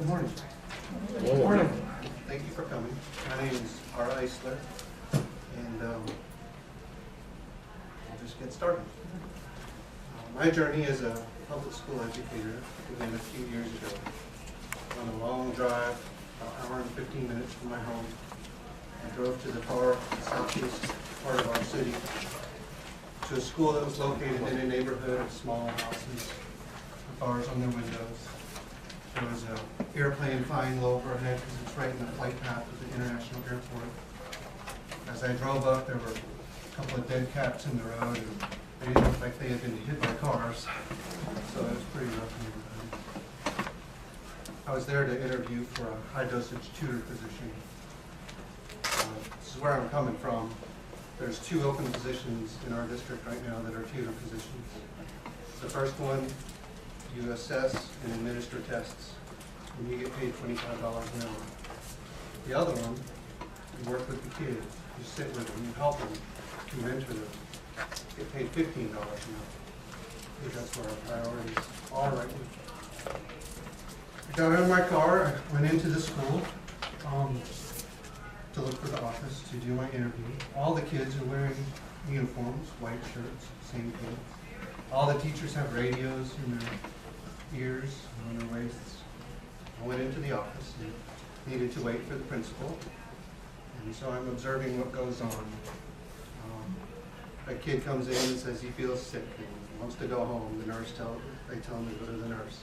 Good morning. Good morning. Thank you for coming. My name is Ara Eissler, and I'll just get started. My journey as a public school educator began a few years ago. On a long drive, about an hour and 15 minutes from my home, I drove to the far southeast part of our city, to a school that was located in a neighborhood of small houses with bars on their windows. There was an airplane flying low overhead because it's right in the flight path of the international airport. As I drove up, there were a couple of dead cats in the road, and they didn't look like they had been hit by cars, so it was pretty rough neighborhood. I was there to interview for a high-dosage tutor position. This is where I'm coming from. There's 2 open positions in our district right now that are tutor positions. The first one, you assess and administer tests, and you get paid $25 an hour. The other one, you work with the kid, you sit with them, you help them, you mentor them, get paid $15 an hour. I think that's where our priorities are right now. I got out of my car, I went into the school to look for the office to do my interview. All the kids are wearing uniforms, white shirts, same kids. All the teachers have radios in their ears and on their waists. I went into the office and needed to wait for the principal, and so I'm observing what goes on. A kid comes in and says he feels sick and wants to go home. The nurse they tell him to go to the nurse.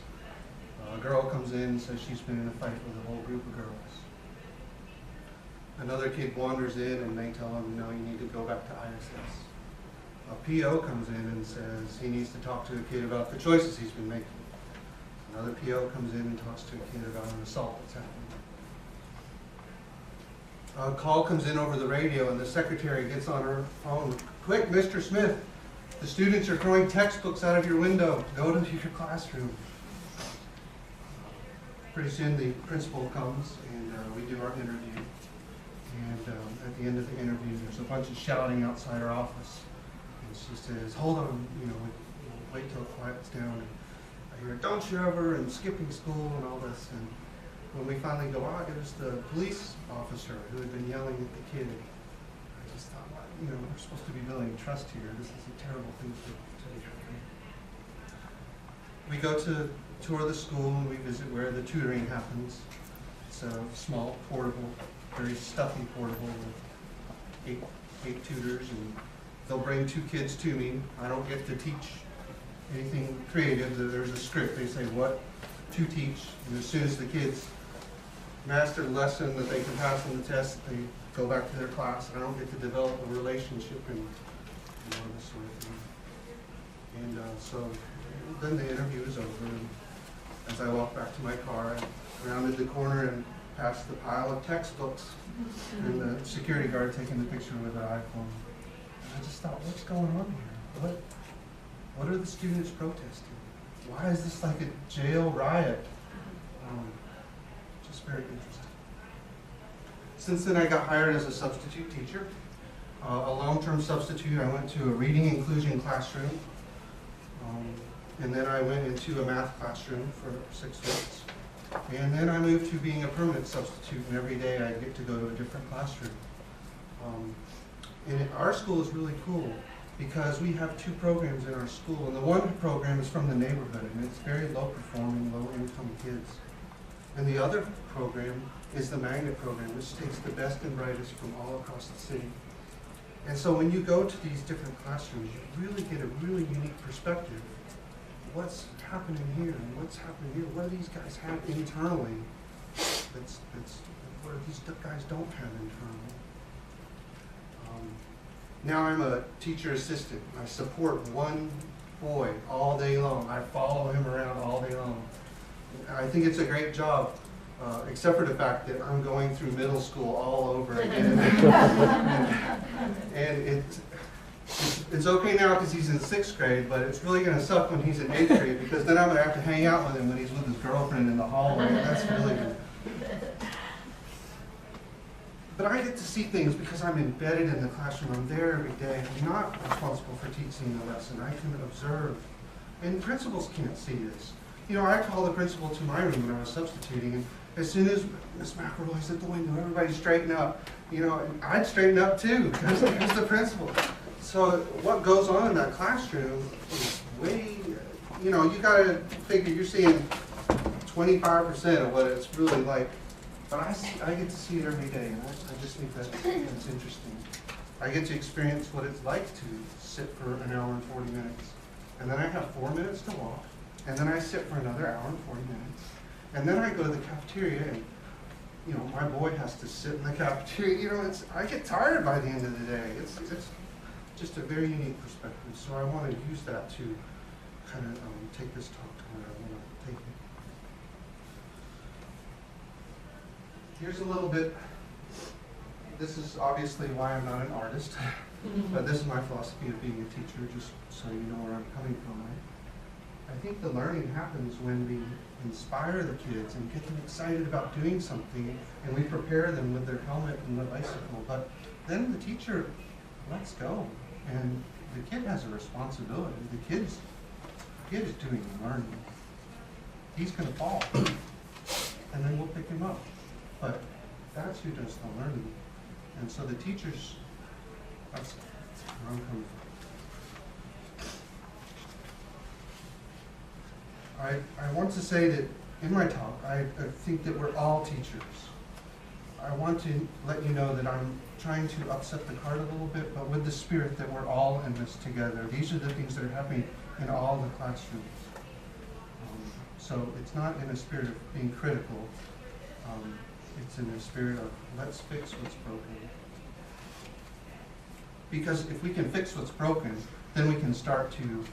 A girl comes in and says she's been in a fight with a whole group of girls. Another kid wanders in and they tell him, no, you need to go back to ISS. A PO comes in and says he needs to talk to a kid about the choices he's been making. Another PO comes in and talks to a kid about an assault that's happening. A call comes in over the radio and the secretary gets on her phone. Quick, Mr. Smith, the students are throwing textbooks out of your window. Go to your classroom. Pretty soon the principal comes and we do our interview. And at the end of the interview, there's a bunch of shouting outside our office. And she says, hold on, wait till it quiets down. And I hear, don't you ever, and skipping school and all this. And when we finally go out, it was the police officer who had been yelling at the kid. I just thought, we're supposed to be building trust here. This is a terrible thing to be happening. We go to tour the school and we visit where the tutoring happens. It's a small, portable, very stuffy portable with eight tutors, and they'll bring 2 kids to me. I don't get to teach anything creative. There's a script. They say what to teach, and as soon as the kids master the lesson that they can pass on the test, they go back to their class. I don't get to develop a relationship and this sort of thing. And so then the interview is over, and as I walk back to my car, I rounded the corner and past the pile of textbooks, and the security guard taking the picture with their iPhone. And I just thought, what's going on here? What are the students protesting? Why is this like a jail riot? Just very interesting. Since then, I got hired as a substitute teacher, a long-term substitute. I went to a reading inclusion classroom, and then I went into a math classroom for 6 weeks. And then I moved to being a permanent substitute, and every day I get to go to a different classroom. And our school is really cool because we have 2 programs in our school, and the one program is from the neighborhood, and it's very low-performing, low-income kids. And the other program is the magnet program, which takes the best and brightest from all across the city. And so when you go to these different classrooms, you really get a really unique perspective. What's happening here and what's happening here? What do these guys have internally that's what these guys don't have internally? Now I'm a teacher assistant. I support one boy all day long. I follow him around all day long. I think it's a great job, except for the fact that I'm going through middle school all over again. And it's okay now because he's in 6th grade, but it's really going to suck when he's in 8th grade because then I'm going to have to hang out with him when he's with his girlfriend in the hallway. And that's really good. But I get to see things because I'm embedded in the classroom. I'm there every day. I'm not responsible for teaching the lesson. I can observe. And principals can't see this. I called the principal to my room when I was substituting, and as soon as Miss McElroy's at the window, everybody straighten up. And I'd straighten up too, because he's the principal. So what goes on in that classroom is way, you gotta figure you're seeing 25% of what it's really like. But I get to see it every day, and I just think that's interesting. I get to experience what it's like to sit for an hour and 40 minutes. And then I have 4 minutes to walk, and then I sit for another hour and 40 minutes. And then I go to the cafeteria, and my boy has to sit in the cafeteria. I get tired by the end of the day. It's just a very unique perspective. So I want to use that to kind of take this talk to where I want to take it. Here's a little bit. This is obviously why I'm not an artist, but this is my philosophy of being a teacher, just so you know where I'm coming from. I think the learning happens when we inspire the kids and get them excited about doing something, and we prepare them with their helmet and the bicycle. But then the teacher lets go, and the kid has a responsibility. The kid is doing the learning. He's going to fall, and then we'll pick him up. But that's who does the learning. And so the teachers, that's where I'm coming from. I want to say that in my talk, I think that we're all teachers. I want to let you know that I'm trying to upset the cart a little bit, but with the spirit that we're all in this together. These are the things that are happening in all the classrooms. So it's not in a spirit of being critical. It's in a spirit of let's fix what's broken. Because if we can fix what's broken, then we can start to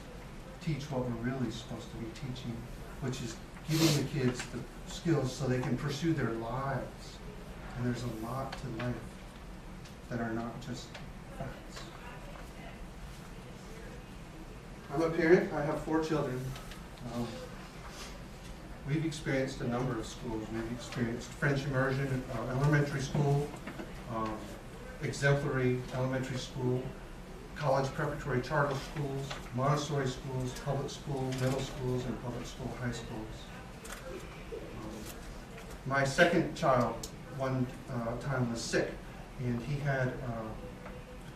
teach what we're really supposed to be teaching, which is giving the kids the skills so they can pursue their lives. And there's a lot to life that are not just facts. I'm a parent. I have 4 children. We've experienced a number of schools. We've experienced French immersion elementary school, exemplary elementary school, college preparatory charter schools, Montessori schools, public school, middle schools, and public school high schools. My second child one time was sick, and he had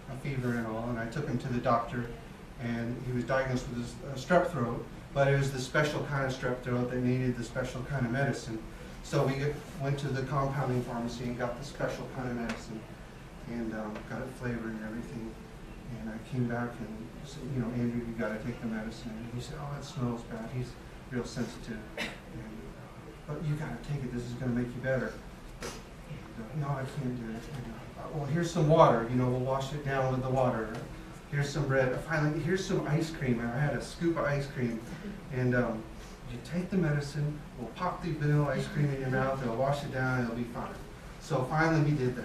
a fever and all, and I took him to the doctor, and he was diagnosed with strep throat. But it was the special kind of strep throat that needed the special kind of medicine. So we went to the compounding pharmacy and got the special kind of medicine, and got it flavored and everything. And I came back and said, Andrew, you got to take the medicine. And he said, oh, it smells bad. He's real sensitive. But you got to take it. This is going to make you better. And, no, I can't do it. Well, here's some water. We'll wash it down with the water. Here's some bread. Finally, here's some ice cream. And I had a scoop of ice cream. And you take the medicine, we'll pop the vanilla ice cream in your mouth, it'll wash it down, and it'll be fine. So finally he did that.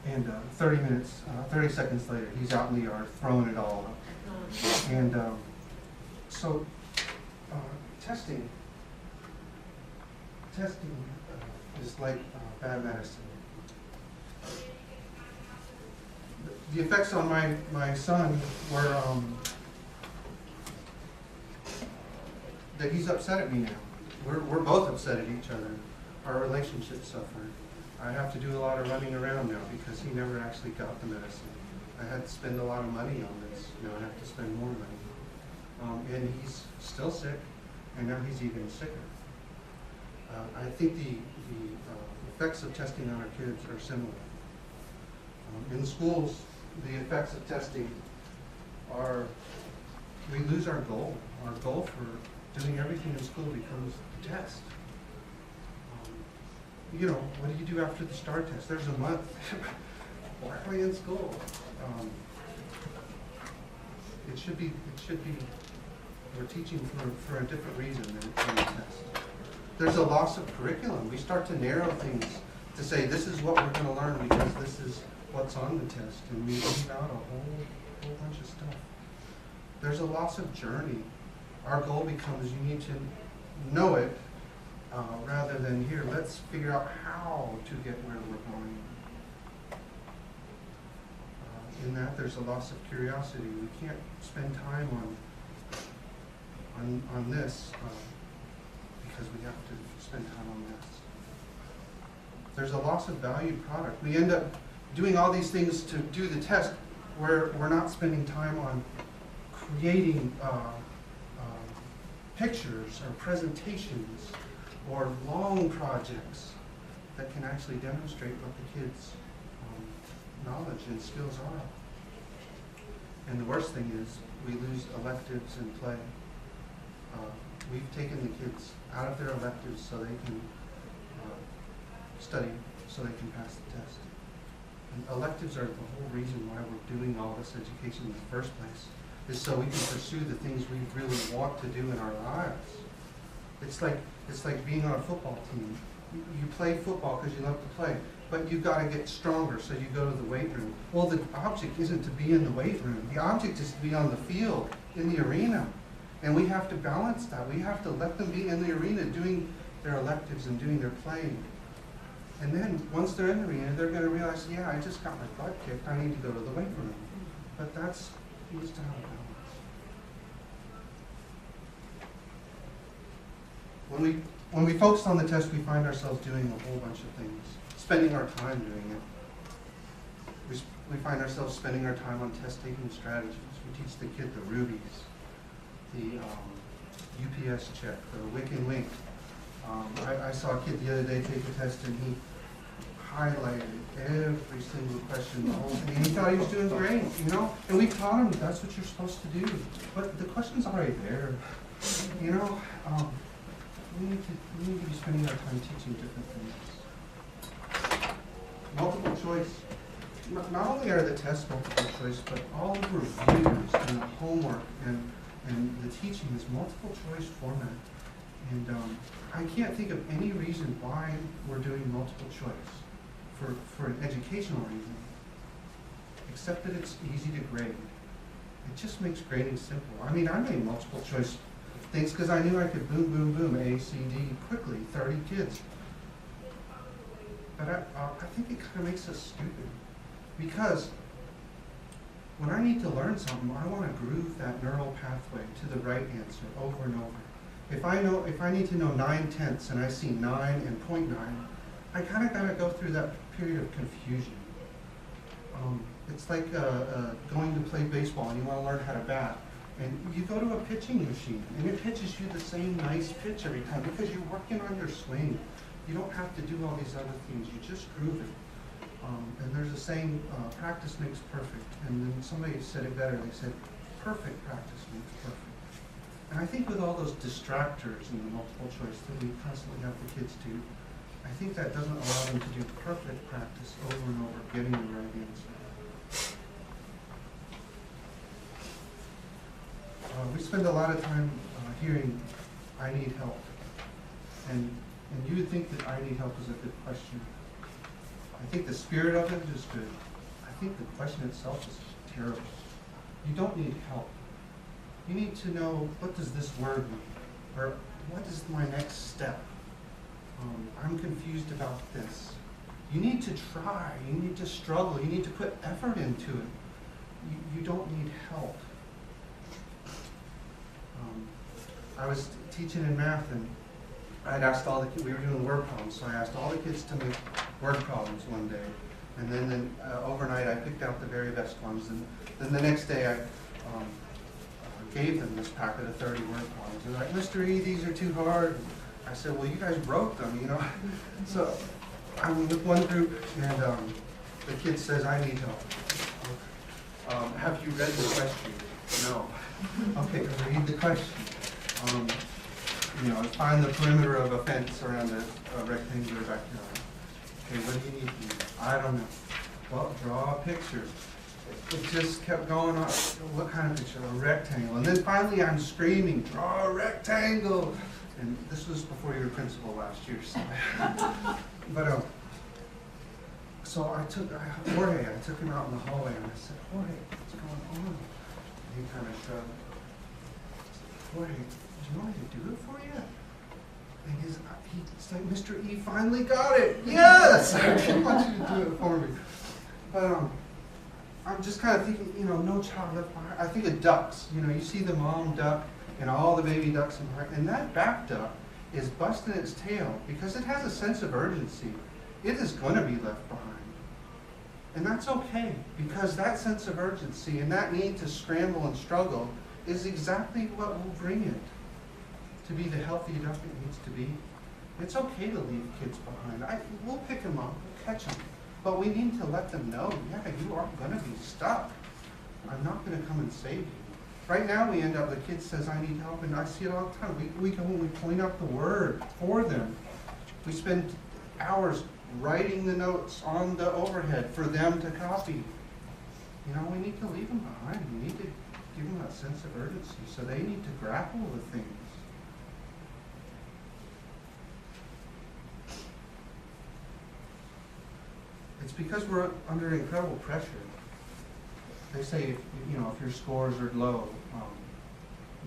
And 30 seconds later, he's out in the yard throwing it all up. And so testing is like bad medicine. The effects on my son were that he's upset at me now. We're both upset at each other. Our relationship suffered. I have to do a lot of running around now because he never actually got the medicine. I had to spend a lot of money on this. I have to spend more money. And he's still sick, and now he's even sicker. I think the effects of testing on our kids are similar. In schools, the effects of testing are, we lose our goal. Our goal for doing everything in school becomes the test. What do you do after the STAR test? There's a month. Why are we in school? It should be, we're teaching for a different reason than the test. There's a loss of curriculum. We start to narrow things to say this is what we're going to learn because this is what's on the test, and we leave out a whole bunch of stuff. There's a loss of journey. Our goal becomes you need to know it rather than here, let's figure out how to get where we're going. In that, there's a loss of curiosity. We can't spend time on on this because we have to spend time on this. There's a loss of valued product. We end up doing all these things to do the test where we're not spending time on creating pictures or presentations or long projects that can actually demonstrate what the kids' knowledge and skills are. And the worst thing is we lose electives and play. We've taken the kids out of their electives so they can study, so they can pass the test. And electives are the whole reason why we're doing all this education in the first place, is so we can pursue the things we really want to do in our lives. It's like being on a football team. You play football because you love to play, but you've got to get stronger, so you go to the weight room. Well, the object isn't to be in the weight room. The object is to be on the field, in the arena. And we have to balance that. We have to let them be in the arena doing their electives and doing their playing. And then, once they're in the arena, they're going to realize, yeah, I just got my butt kicked. I need to go to the weight room. But that's needs to have a balance. When we focus on the test, we find ourselves doing a whole bunch of things, spending our time doing it. We find ourselves spending our time on test-taking strategies. We teach the kid the rubies, the UPS check, the wick and wink. I saw a kid the other day take a test and he highlighted every single question, the whole thing, and he thought he was doing great, you know? And we taught him that's what you're supposed to do. But the question's already there, you know? We need to be spending our time teaching different things. Multiple choice. Not only are the tests multiple choice, but all the reviews and the homework and the teaching is multiple choice format. And I can't think of any reason why we're doing multiple choice for an educational reason, except that it's easy to grade. It just makes grading simple. I mean, I made multiple choice things because I knew I could boom, boom, boom, A, C, D quickly, 30 kids. But I think it kind of makes us stupid, because when I need to learn something, I want to groove that neural pathway to the right answer over and over. If I need to know 9/10 and I see 9 and 0.9, I kind of got to go through that period of confusion. It's like going to play baseball and you want to learn how to bat. And you go to a pitching machine, and it pitches you the same nice pitch every time because you're working on your swing. You don't have to do all these other things. You just groove it. And there's a saying, practice makes perfect. And then somebody said it better. They said, perfect practice makes perfect. And I think with all those distractors and the multiple choice that we constantly have the kids do, I think that doesn't allow them to do perfect practice over and over, getting the right answer. We spend a lot of time hearing, I need help. And you would think that I need help is a good question. I think the spirit of it is good. I think the question itself is terrible. You don't need help. You need to know, what does this word mean? Or what is my next step? I'm confused about this. You need to try. You need to struggle. You need to put effort into it. You don't need help. I was teaching in math, and I'd asked all the kids, we were doing word problems, so I asked all the kids to make word problems one day. And then overnight I picked out the very best ones. And then the next day I gave them this packet of 30 word problems. They're like, Mr. E, these are too hard. I said, well, you guys wrote them, you know. So I'm with one group, and the kid says, I need help. Have you read the question? No. Okay, read the question. Find the perimeter of a fence around a rectangular backyard. Okay, what do you need to do? I don't know. Well, draw a picture. It just kept going on. What kind of picture? A rectangle. And then finally I'm screaming, draw a rectangle. And this was before you were principal last year. So, so I took him out in the hallway and I said, Jorge, what's going on? And he kind of shrugged. Jorge, do you want me to do it for you? And he's like, Mr. E finally got it. Yes! I want you to do it for me. But I'm just kind of thinking, no child left behind. I think of ducks. You see the mom duck and all the baby ducks in behind. And that back duck is busting its tail because it has a sense of urgency. It is going to be left behind. And that's okay, because that sense of urgency and that need to scramble and struggle is exactly what will bring it to be the healthy duck it needs to be. It's okay to leave kids behind. We'll pick them up, we'll catch them. But we need to let them know, yeah, you are going to be stuck. I'm not going to come and save you. Right now we end up, the kid says, I need help, and I see it all the time. We go and we point out the word for them. We spend hours writing the notes on the overhead for them to copy. You know, we need to leave them behind. We need to give them a sense of urgency, so they need to grapple with things. It's because we're under incredible pressure. They say, if your scores are low,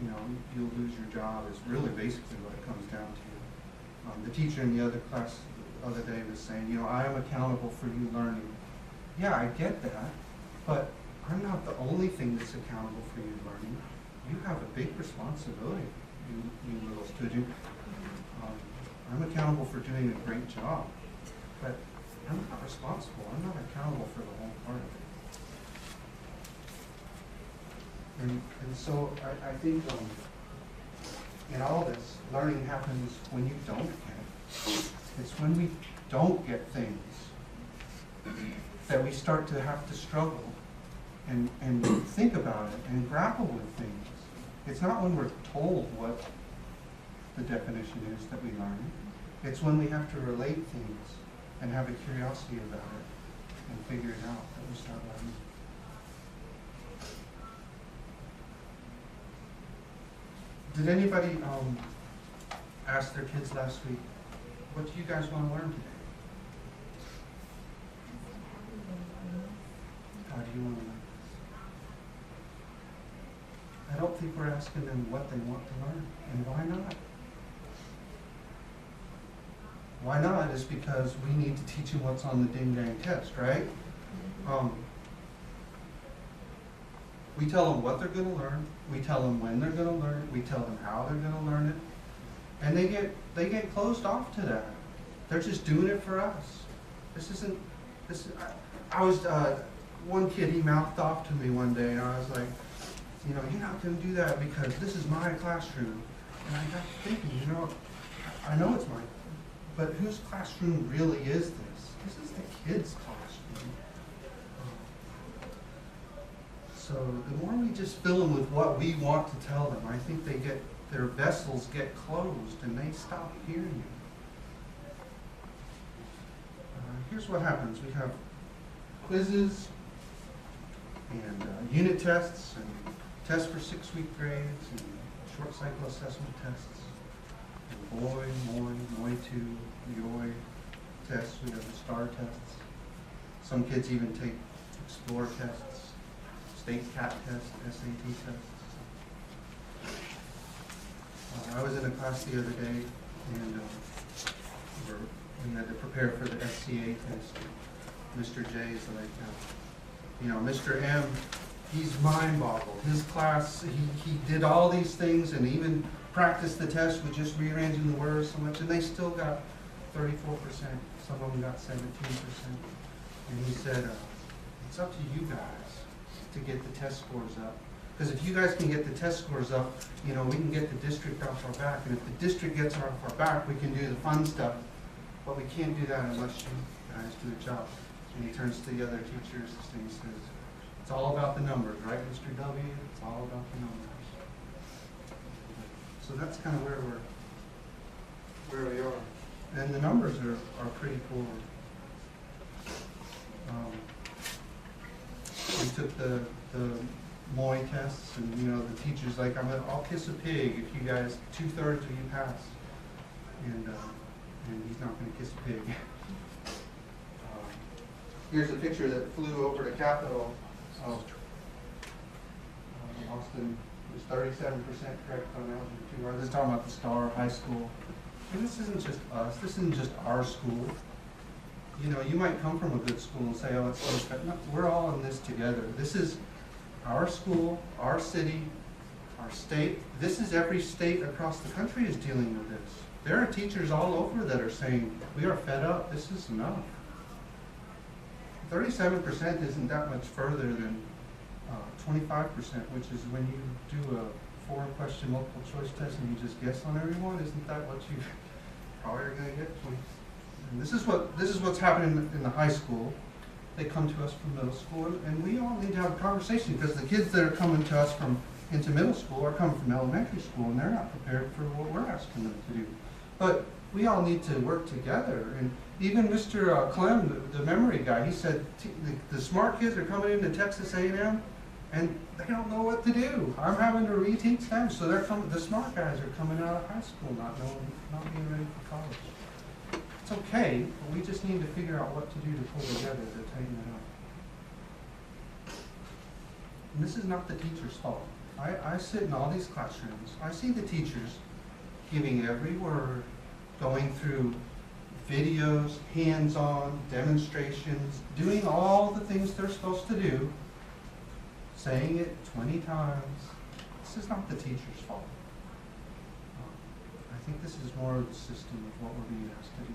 you'll lose your job, is really basically what it comes down to. The teacher in the other class the other day was saying, I am accountable for you learning. Yeah, I get that, but I'm not the only thing that's accountable for you learning. You have a big responsibility, you little student. I'm accountable for doing a great job, but I'm not responsible. I'm not accountable for the whole part of it. And so I think in all this, learning happens when you don't get it. It's when we don't get things that we start to have to struggle and think about it and grapple with things. It's not when we're told what the definition is that we learn. It's when we have to relate things and have a curiosity about it and figure it out that we start learning. Did anybody ask their kids last week, what do you guys want to learn today? How do you want to learn? I don't think we're asking them what they want to learn, and why not? Why not is because we need to teach them what's on the ding-dang test, right? We tell them what they're going to learn. We tell them when they're going to learn it. We tell them how they're going to learn it. And they get closed off to that. They're just doing it for us. One kid, he mouthed off to me one day, and I was like, you're not going to do that because this is my classroom. And I got thinking, I know it's mine, but whose classroom really is this? This is the kids' classroom. So the more we just fill them with what we want to tell them, I think their vessels get closed and they stop hearing it. Here's what happens. We have quizzes and unit tests and tests for 6-week grades and short cycle assessment tests. And boy, moi 2, yoi tests. We have the STAR tests. Some kids even take explore tests, state CAT tests, SAT tests. I was in a class the other day, and we had to prepare for the SCA test. Mr. J is like, Mr. M, he's mind-boggled. His class, he did all these things and even practiced the test with just rearranging the words so much, and they still got 34%. Some of them got 17%. And he said, it's up to you guys to get the test scores up. Because if you guys can get the test scores up, we can get the district off our back. And if the district gets off our back, we can do the fun stuff. But we can't do that unless you guys do a job. And he turns to the other teachers and he says, it's all about the numbers, right, Mr. W? It's all about the numbers. So that's kind of where we are. And the numbers are pretty cool. We took the moi tests, and the teacher's like, I'll kiss a pig if you guys 2/3 of you pass, and he's not going to kiss a pig. Here's a picture that flew over to Capitol. Austin was 37% correct on algebra 2. I was talking about the STAR High School. And this isn't just us. This isn't just our school. You might come from a good school and say, oh, it's so bad. No, we're all in this together. This is our school, our city, our state, this is every state across the country is dealing with this. There are teachers all over that are saying, we are fed up, this is enough. 37% isn't that much further than 25%, which is when you do a 4-question multiple choice test and you just guess on everyone. Isn't that what you probably are going to get? And this is what's happening in the high school. They come to us from middle school, and we all need to have a conversation, because the kids that are coming to us into middle school are coming from elementary school, and they're not prepared for what we're asking them to do. But we all need to work together. And even Mr. Clem, the memory guy, he said the smart kids are coming into Texas A&M, and they don't know what to do. I'm having to reteach them, so the smart guys are coming out of high school not being ready for college. It's okay, but we just need to figure out what to do to pull together to tighten it up. And this is not the teacher's fault. I sit in all these classrooms. I see the teachers giving every word, going through videos, hands-on, demonstrations, doing all the things they're supposed to do, saying it 20 times. This is not the teacher's fault. I think this is more of the system of what we're being asked to do.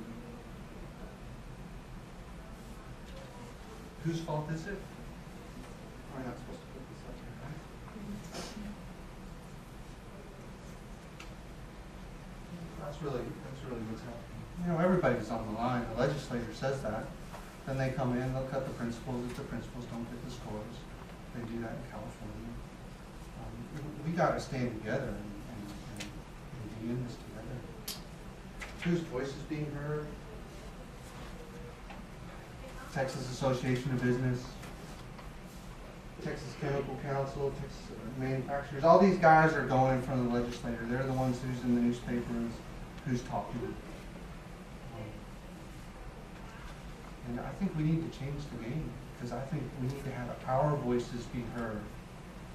Whose fault is it? I'm not supposed to put this up here, right? That's really what's happening. You know, everybody's on the line. The legislator says that. Then they come in, they'll cut the principals if the principals don't get the scores. They do that in California. We got to stand together and be in this together. Whose voice is being heard? Texas Association of Business, Texas Chemical Council, Texas Manufacturers. All these guys are going in front of the legislator. They're the ones who's in the newspapers, who's talking. And I think we need to change the game, because I think we need to have our voices be heard.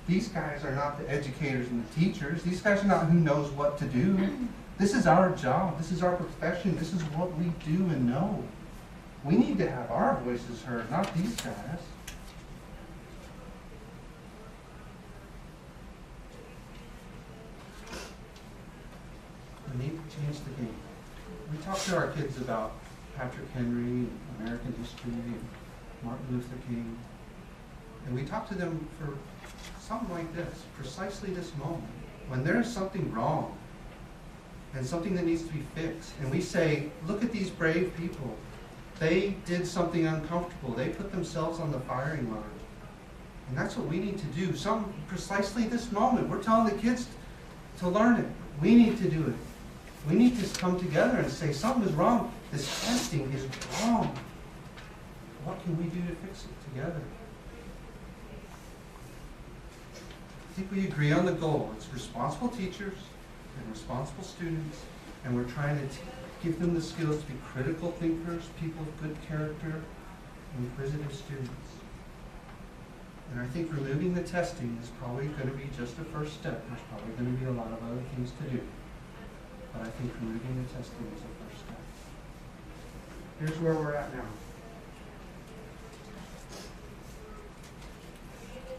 These guys are not the educators and the teachers. These guys are not who knows what to do. This is our job. This is our profession. This is what we do and know. We need to have our voices heard, not these guys. We need to change the game. We talk to our kids about Patrick Henry, American history, and Martin Luther King. And we talk to them for something like this, precisely this moment, when there's something wrong and something that needs to be fixed. And we say, look at these brave people. They did something uncomfortable. They put themselves on the firing line. And that's what we need to do. Precisely this moment. We're telling the kids to learn it. We need to do it. We need to come together and say, something is wrong. This testing is wrong. What can we do to fix it together? I think we agree on the goal. It's responsible teachers and responsible students, and we're trying to give them the skills to be critical thinkers, people of good character, and inquisitive students. And I think removing the testing is probably going to be just a first step. There's probably going to be a lot of other things to do. But I think removing the testing is a first step. Here's where we're at now.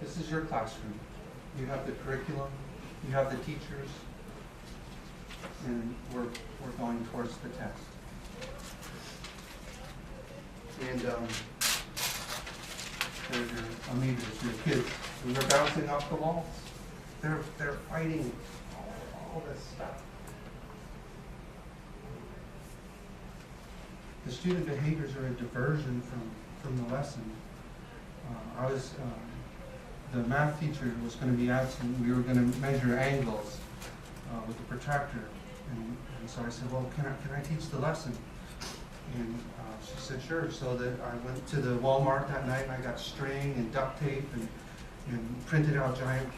This is your classroom. You have the curriculum, you have the teachers, and we're going towards the test. And there's your amoebas, your kids, and they're bouncing off the walls. They're fighting all this stuff. The student behaviors are a diversion from the lesson. The math teacher was going to be absent. We were going to measure angles with the protractor. And so I said, well, can I teach the lesson? And she said, sure. So that I went to the Walmart that night, and I got string and duct tape and printed out giant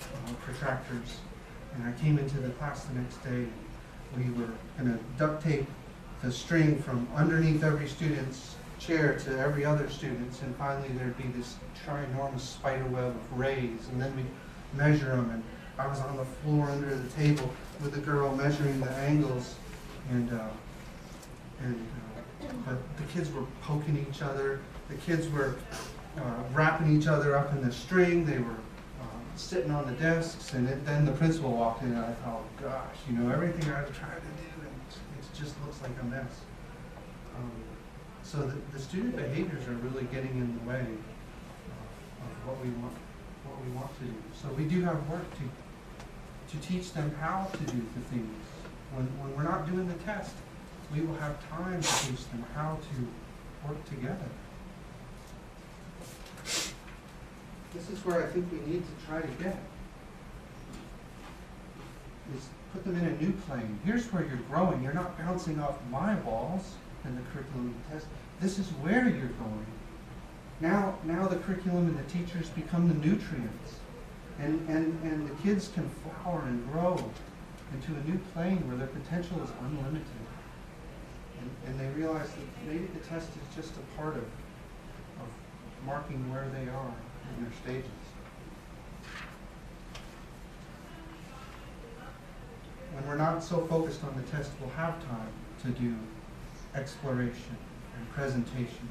protractors. And I came into the class the next day. We were going to duct tape the string from underneath every student's chair to every other student's, and finally there'd be this ginormous spider web of rays, and then we measure them, and I was on the floor under the table with the girl measuring the angles, but the kids were poking each other, the kids were wrapping each other up in the string, they were sitting on the desks, and then the principal walked in, and I thought, oh, gosh, you know, everything I was trying to do, and it just looks like a mess. So the student behaviors are really getting in the way of what we want to do. So we do have work to teach them how to do the things. When we're not doing the test, we will have time to teach them how to work together. This is where I think we need to try to get, is put them in a new plane. Here's where you're growing. You're not bouncing off my walls in the curriculum and test. This is where you're going. Now the curriculum and the teachers become the nutrients. And the kids can flower and grow into a new plane where their potential is unlimited. And they realize that maybe the test is just a part of marking where they are in their stages. When we're not so focused on the test, we'll have time to do exploration and presentation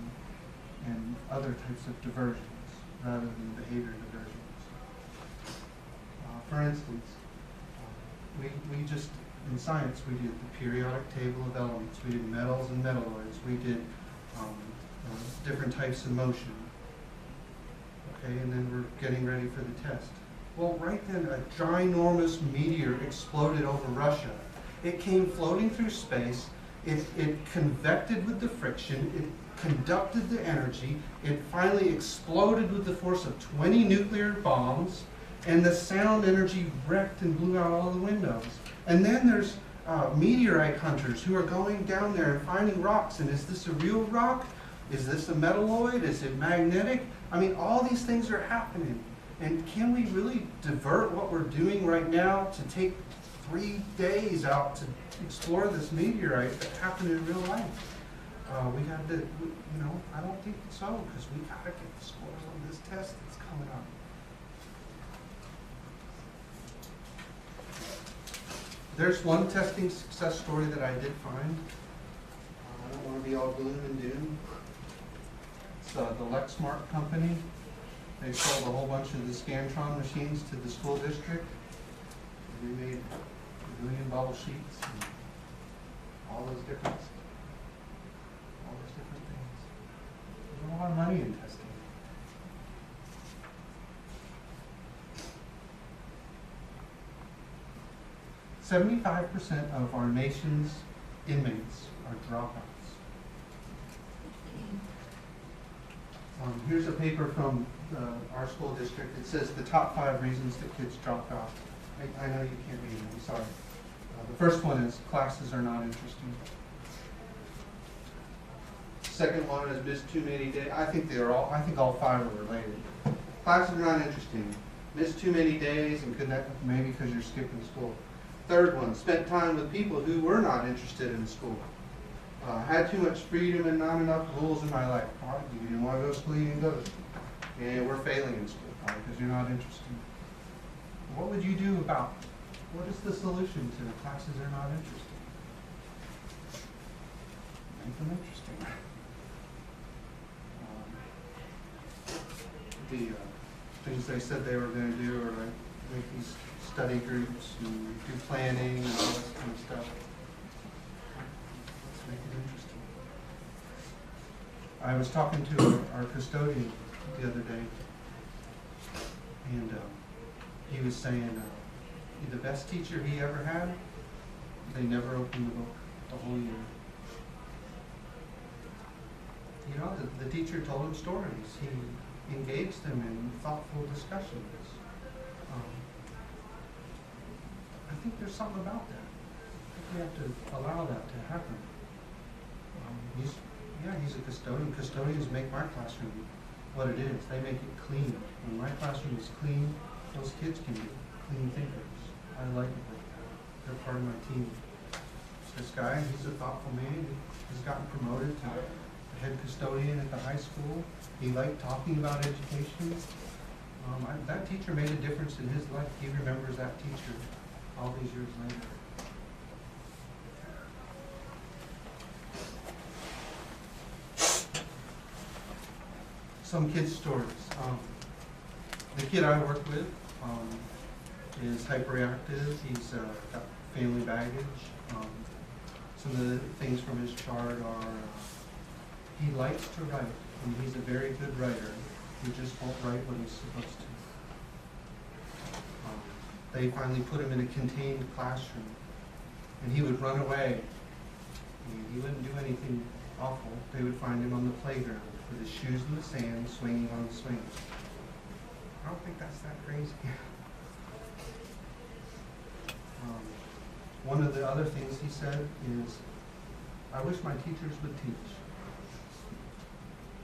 and other types of diversions rather than behavior diversions. For instance, we just, in science, we did the periodic table of elements. We did metals and metalloids. We did different types of motion. Okay, and then we're getting ready for the test. Well, right then, a ginormous meteor exploded over Russia. It came floating through space. It convected with the friction. It conducted the energy. It finally exploded with the force of 20 nuclear bombs. And the sound energy wrecked and blew out all the windows. And then there's meteorite hunters who are going down there and finding rocks. And is this a real rock? Is this a metalloid? Is it magnetic? I mean, all these things are happening. And can we really divert what we're doing right now to take 3 days out to explore this meteorite that happened in real life? We got to, you know, I don't think so, because we got to get the scores on this test that's coming up. There's one testing success story that I did find. I don't want to be all gloom and doom. It's the Lexmark company. They sold a whole bunch of the Scantron machines to the school district. We made 1 million bubble sheets and all those different things. There's a lot of money in testing. "75% of our nation's inmates are dropouts." Here's a paper from our school district. It says the top 5 reasons that kids drop out. I know you can't read it, I'm sorry. The first one is classes are not interesting. Second one is missed too many days. I think all 5 are related. Classes are not interesting. Missed too many days, and maybe because you're skipping school. Third one, spent time with people who were not interested in school. Had too much freedom and not enough rules in my life. You didn't want to go to school, you didn't go to school. And we're failing in school because you're not interested. What would you do about it? What is the solution to the classes are not interesting? Make them interesting. The things they said they were going to do are like make these study groups and do planning and all this kind of stuff. Let's make it interesting. I was talking to our custodian the other day, and he was saying the best teacher he ever had, they never opened the book the whole year. You know, the teacher told him stories. He engaged them in thoughtful discussions. I think there's something about that. I think we have to allow that to happen. He's a custodian. Custodians make my classroom what it is. They make it clean. When my classroom is clean, those kids can be clean thinkers. I like it like that. They're part of my team. This guy, he's a thoughtful man. He's gotten promoted to the head custodian at the high school. He liked talking about education. That teacher made a difference in his life. He remembers that teacher all these years later. Some kids' stories. The kid I work with, is hyperactive. He's got family baggage. Some of the things from his chart are he likes to write, and he's a very good writer. He just won't write what he's supposed to. They finally put him in a contained classroom, and he would run away. He wouldn't do anything awful. They would find him on the playground with his shoes in the sand, swinging on the swings. I don't think that's that crazy. One of the other things he said is, I wish my teachers would teach.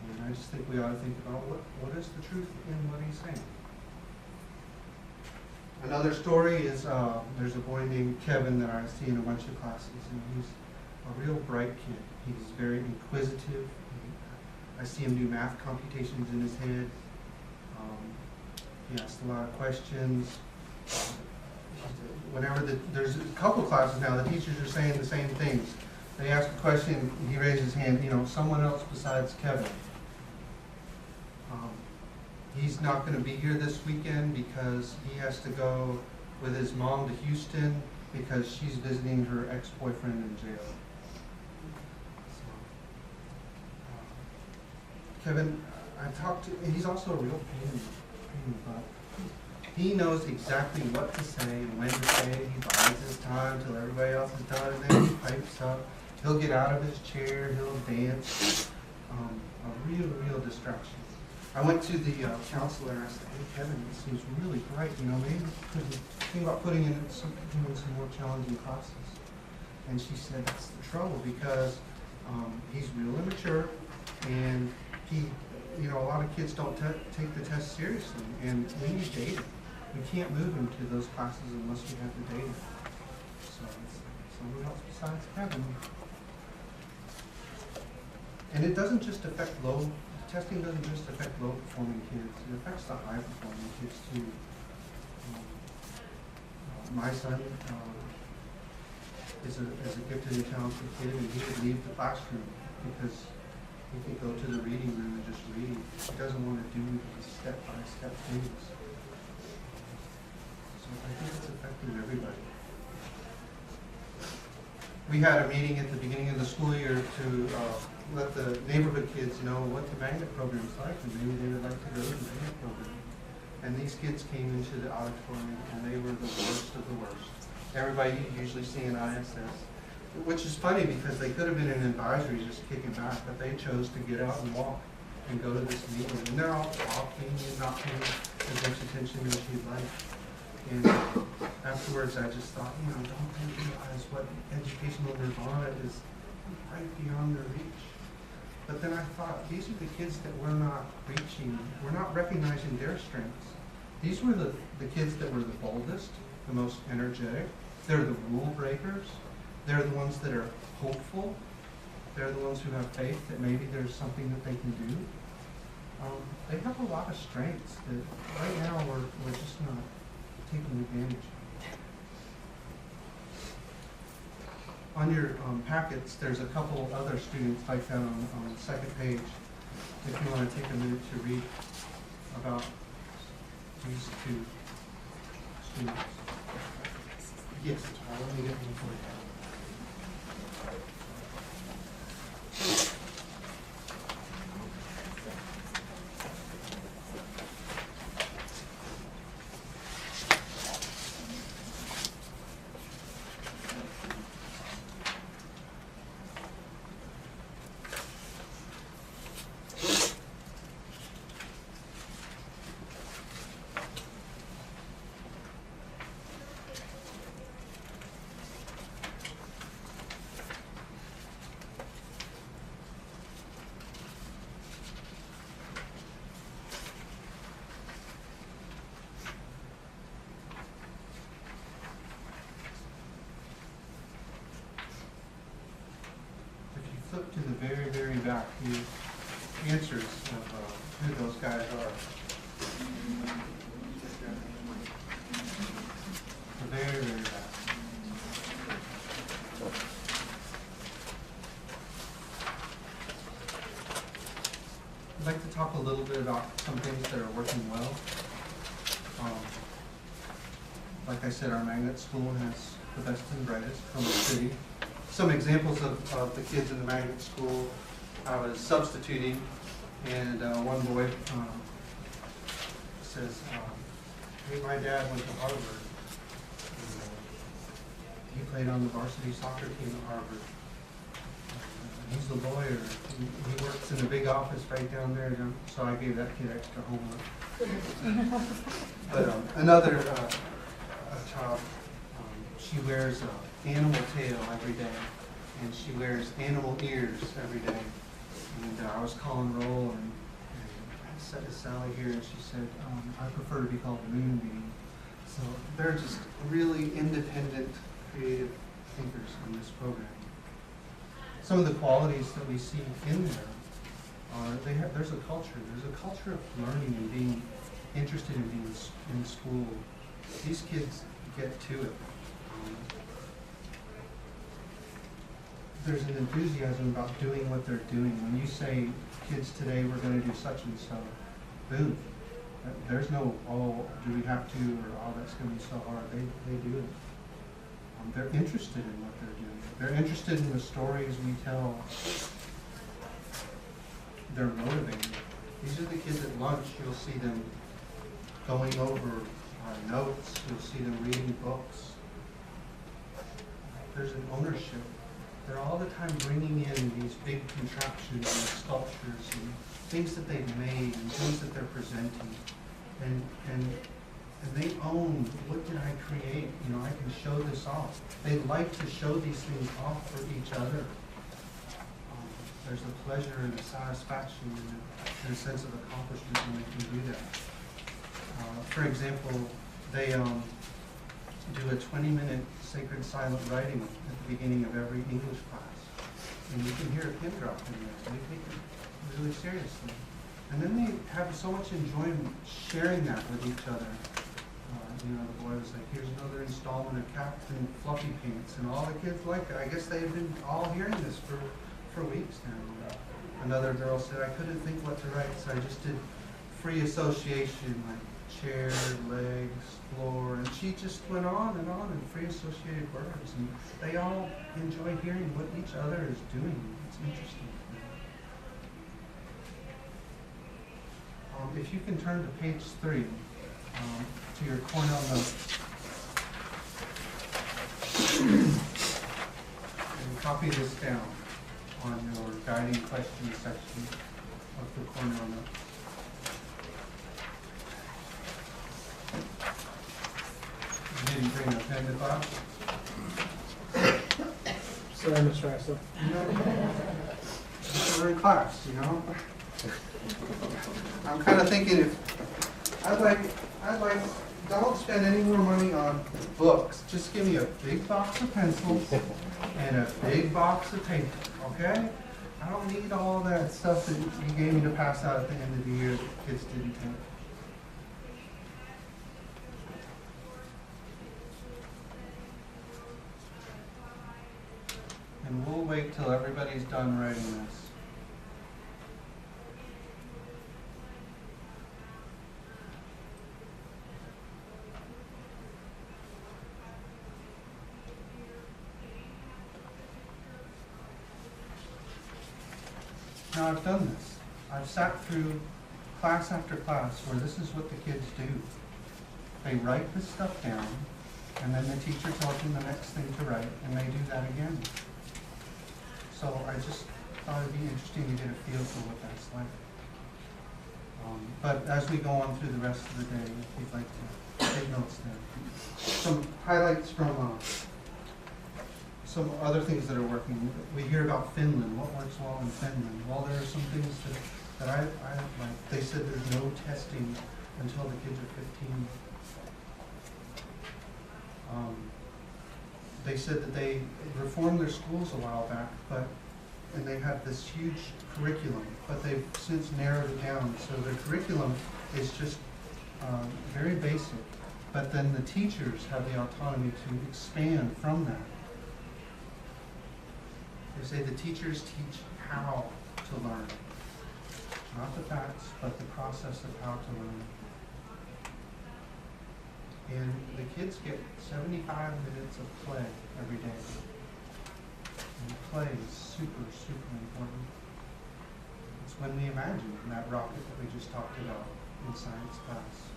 And I just think we ought to think about what is the truth in what he's saying. Another story is there's a boy named Kevin that I see in a bunch of classes, and he's a real bright kid. He's very inquisitive. I see him do math computations in his head. He asks a lot of questions. Whenever there's a couple classes now, the teachers are saying the same things. They ask a question, he raises his hand, someone else besides Kevin. He's not going to be here this weekend because he has to go with his mom to Houston because she's visiting her ex-boyfriend in jail. Kevin, I talked to, he's also a real pain in the butt. He knows exactly what to say and when to say. He buys his time till everybody else is done, and then he pipes up. He'll get out of his chair, he'll dance. A real distraction. I went to the counselor and I said, hey Kevin, it seems really bright, maybe could you think about putting in some more challenging classes? And she said, that's the trouble because he's real immature, and he, a lot of kids don't take the test seriously, and we need data. We can't move him to those classes unless we have the data. So it's someone else besides Kevin. And it doesn't just affect testing doesn't just affect low-performing kids. It affects the high-performing kids too. My son is a gifted and talented kid, and he would leave the classroom because he could go to the reading room and just read. He doesn't want to do these step-by-step things. So I think it's affecting everybody. We had a meeting at the beginning of the school year to let the neighborhood kids know what the magnet program is like, and maybe they would like to go to the magnet program. And these kids came into the auditorium, and they were the worst of the worst. Everybody usually see an ISS, which is funny because they could have been in advisory just kicking back, but they chose to get out and walk and go to this meeting. And they're all talking and not paying as much attention as you'd like. And afterwards, I just thought, don't they realize what educational nirvana is right beyond their reach? But then I thought, these are the kids that we're not reaching. We're not recognizing their strengths. These were the kids that were the boldest, the most energetic. They're the rule breakers. They're the ones that are hopeful. They're the ones who have faith that maybe there's something that they can do. They have a lot of strengths that right now we're just not taking advantage of. On your packets, there's a couple other students like that on the second page. If you want to take a minute to read about these two students. Yes, let me get them for you. Flip to the very, very back, the answers of who those guys are. The very, very back. I'd like to talk a little bit about some things that are working well. Like I said, our magnet school has the best and brightest from the city. Some examples of the kids in the magnet school, I was substituting, and one boy says, hey, my dad went to Harvard. And, he played on the varsity soccer team at Harvard. He's a lawyer. He works in a big office right down there. So I gave that kid extra homework. But another child, she wears an animal tail every day, and she wears animal ears every day. And I was calling roll, and I said to Sally here, and she said, I prefer to be called the moonbeam. So they're just really independent, creative thinkers in this program. Some of the qualities that we see in there are, there's a culture. There's a culture of learning and being interested in being in school. These kids get to it. There's an enthusiasm about doing what they're doing. When you say, kids today, we're going to do such and so, boom. There's no, oh, do we have to, or oh, that's going to be so hard. They do it. They're interested in what they're doing. They're interested in the stories we tell. They're motivated. These are the kids at lunch. You'll see them going over notes. You'll see them reading books. There's an ownership. They're all the time bringing in these big contraptions and sculptures and things that they've made and things that they're presenting. And they own, what did I create? You know, I can show this off. They like to show these things off for each other. There's a pleasure and a satisfaction and a sense of accomplishment when they can do that. For example, they do a 20-minute sacred silent writing at the beginning of every English class. And you can hear a pin drop in there, so they take it really seriously. And then they have so much enjoyment sharing that with each other. You know, the boy was like, here's another installment of Captain Fluffy Pants, and all the kids like it. I guess they've been all hearing this for weeks now. Another girl said, I couldn't think what to write, so I just did free association, like chair, legs, floor, and she just went on in free associated words, and they all enjoy hearing what each other is doing. It's interesting. If you can turn to page 3, to your Cornell notes, and copy this down on your guiding questions section of the Cornell notes. You didn't bring a pen to class? Sorry, Mr. Eissler. We're in class, you know? I'm kind of thinking if I'd like, don't spend any more money on books. Just give me a big box of pencils and a big box of paper, okay? I don't need all that stuff that you gave me to pass out at the end of the year that kids didn't take. And we'll wait till everybody's done writing this. Now I've done this. I've sat through class after class where this is what the kids do. They write this stuff down, and then the teacher tells them the next thing to write, and they do that again. So I just thought it'd be interesting to get a feel for what that's like. But as we go on through the rest of the day, if you'd like to take notes there. Some highlights from some other things that are working. We hear about Finland. What works well in Finland? Well, there are some things that I like. They said there's no testing until the kids are 15. They said that they reformed their schools a while back, and they had this huge curriculum, but they've since narrowed it down. So their curriculum is just very basic, but then the teachers have the autonomy to expand from that. They say the teachers teach how to learn. Not the facts, but the process of how to learn. And the kids get 75 minutes of play every day. And play is super, super important. It's when we imagine that rocket that we just talked about in science class.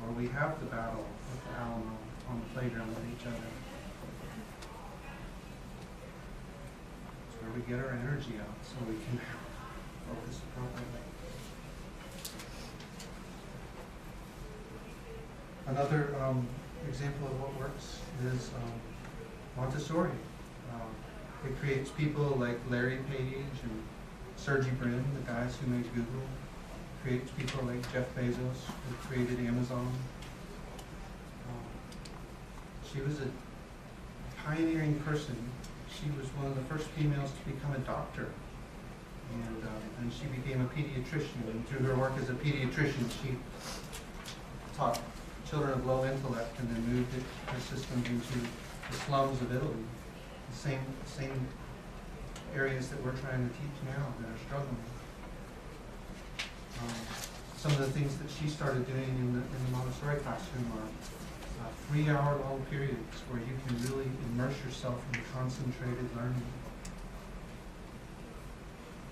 Or we have the battle with the Alamo on the playground with each other. It's where we get our energy out so we can focus appropriately. Another example of what works is Montessori. It creates people like Larry Page and Sergey Brin, the guys who made Google. It creates people like Jeff Bezos, who created Amazon. She was a pioneering person. She was one of the first females to become a doctor. And she became a pediatrician. And through her work as a pediatrician, she taught children of low intellect and then moved her system into the slums of Italy. The same areas that we're trying to teach now that are struggling. Some of the things that she started doing in the Montessori classroom are 3-hour-long periods where you can really immerse yourself in concentrated learning.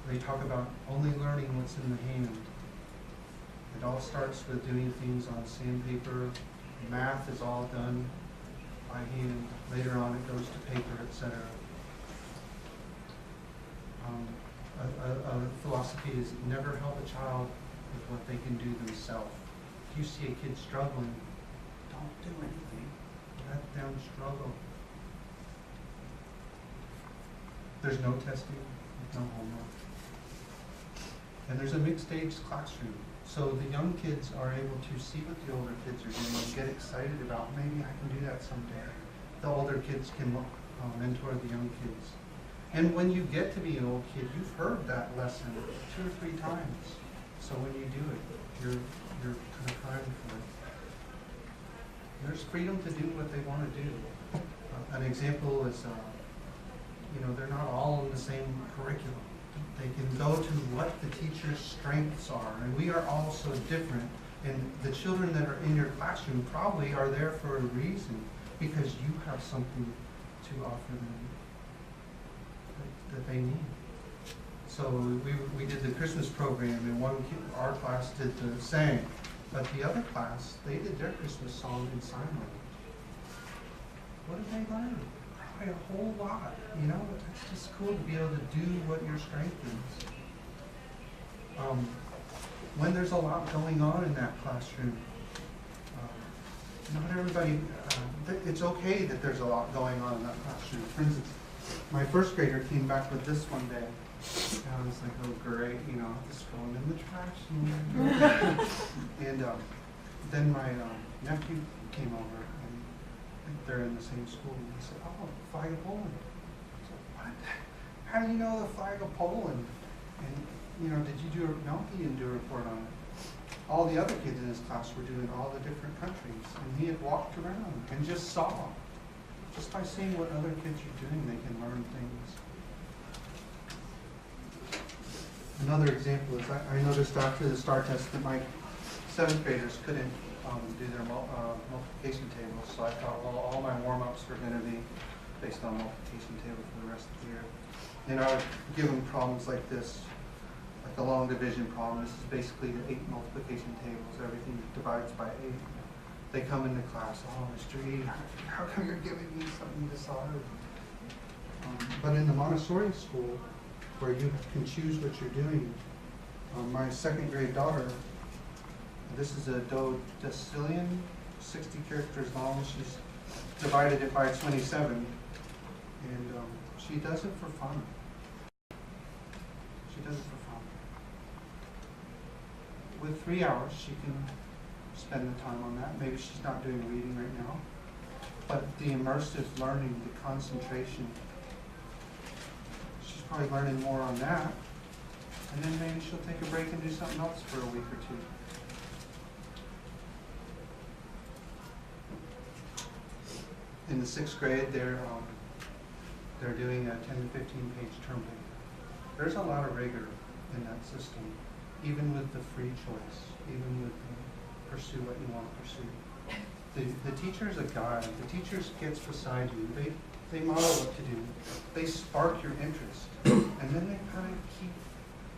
They talk about only learning what's in the hand. It all starts with doing things on sandpaper. Math is all done by hand. Later on it goes to paper, etc. A philosophy is never help a child with what they can do themselves. If you see a kid struggling, don't do anything. Let them struggle. There's no testing, no homework. And there's a mixed-age classroom. So the young kids are able to see what the older kids are doing and get excited about, maybe I can do that someday. The older kids can mentor the young kids. And when you get to be an old kid, you've heard that lesson 2 or 3 times. So when you do it, you're kind of primed for it. There's freedom to do what they want to do. An example is, they're not all in the same curriculum. They can go to what the teacher's strengths are, and we are all so different. And the children that are in your classroom probably are there for a reason, because you have something to offer them that they need. So we did the Christmas program, and our class sang, but the other class, they did their Christmas song in sign language. What did they learn? A whole lot, it's just cool to be able to do what your strength is. When there's a lot going on in that classroom, not everybody, it's okay that there's a lot going on in that classroom. For instance, my first grader came back with this one day, and I was like, oh great, just going in the trash. And then my nephew came over. They're in the same school, and he said, oh, the flag of Poland. I said, what? How do you know the flag of Poland? And, did you do no, he didn't do a report on it. All the other kids in his class were doing all the different countries, and he had walked around and just saw. Just by seeing what other kids are doing, they can learn things. Another example is I noticed after the STAR test that my 7th graders couldn't do their multiplication tables, so I thought, well, all my warm-ups are going to be based on multiplication table for the rest of the year. And I would give them problems like this, like a long division problem. This is basically the 8 multiplication tables. Everything divides by 8. They come into class, oh, Mr. E, how come you're giving me something this hard? But in the Montessori school, where you can choose what you're doing, my 2nd grade daughter, this is a Docillion, 60 characters long. She's divided it by 27, and she does it for fun. She does it for fun. With 3 hours, she can spend the time on that. Maybe she's not doing reading right now, but the immersive learning, the concentration, she's probably learning more on that, and then maybe she'll take a break and do something else for a week or 2. In the 6th grade, they're doing a 10 to 15 page term paper. There's a lot of rigor in that system, even with the free choice, even with the pursue what you want to pursue. The teacher is a guide. The teacher gets beside you. They model what to do. They spark your interest. And then they kind of keep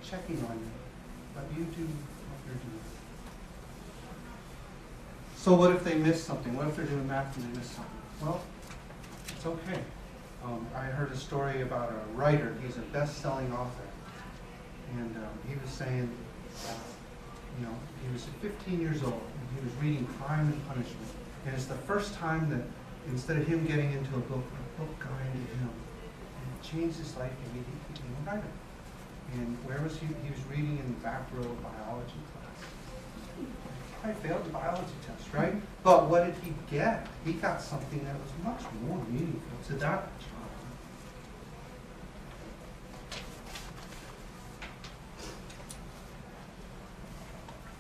checking on you. But you do what you're doing. So what if they miss something? What if they're doing math and they miss something? Well, it's okay. I heard a story about a writer. He's a best-selling author. And he was saying, he was 15 years old, and he was reading Crime and Punishment. And it's the first time that instead of him getting into a book got into him. And it changed his life, and he became a writer. And where was he? He was reading in the back row of biology class. I failed the biology test, right? But what did he get? He got something that was much more meaningful to that child.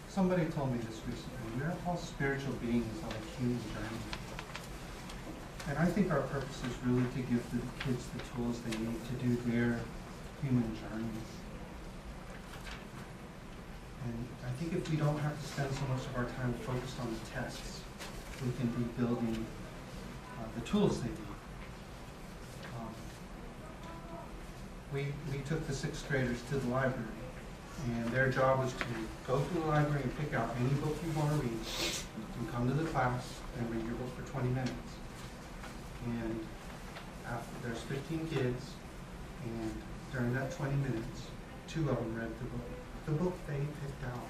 Somebody told me this recently. We're all spiritual beings on a human journey. And I think our purpose is really to give the kids the tools they need to do their human journeys. And I think if we don't have to spend so much of our time focused on the tests, we can be building the tools they need. We took the 6th graders to the library. And their job was to go to the library and pick out any book you want to read and come to the class and read your book for 20 minutes. And there's 15 kids, and during that 20 minutes, 2 of them read the book they picked out.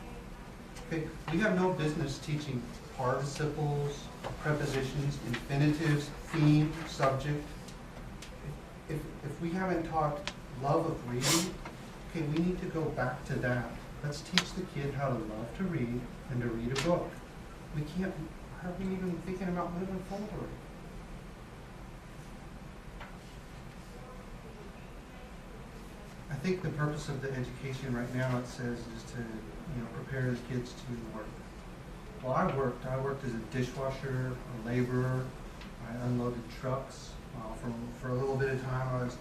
Okay, we have no business teaching participles, prepositions, infinitives, theme, subject. If we haven't taught love of reading, okay, we need to go back to that. Let's teach the kid how to love to read and to read a book. We can't, are we even thinking about moving forward? I think the purpose of the education right now, it says, is to prepare the kids to work. Well, I worked as a dishwasher, a laborer. I unloaded trucks. For a little bit of time, I was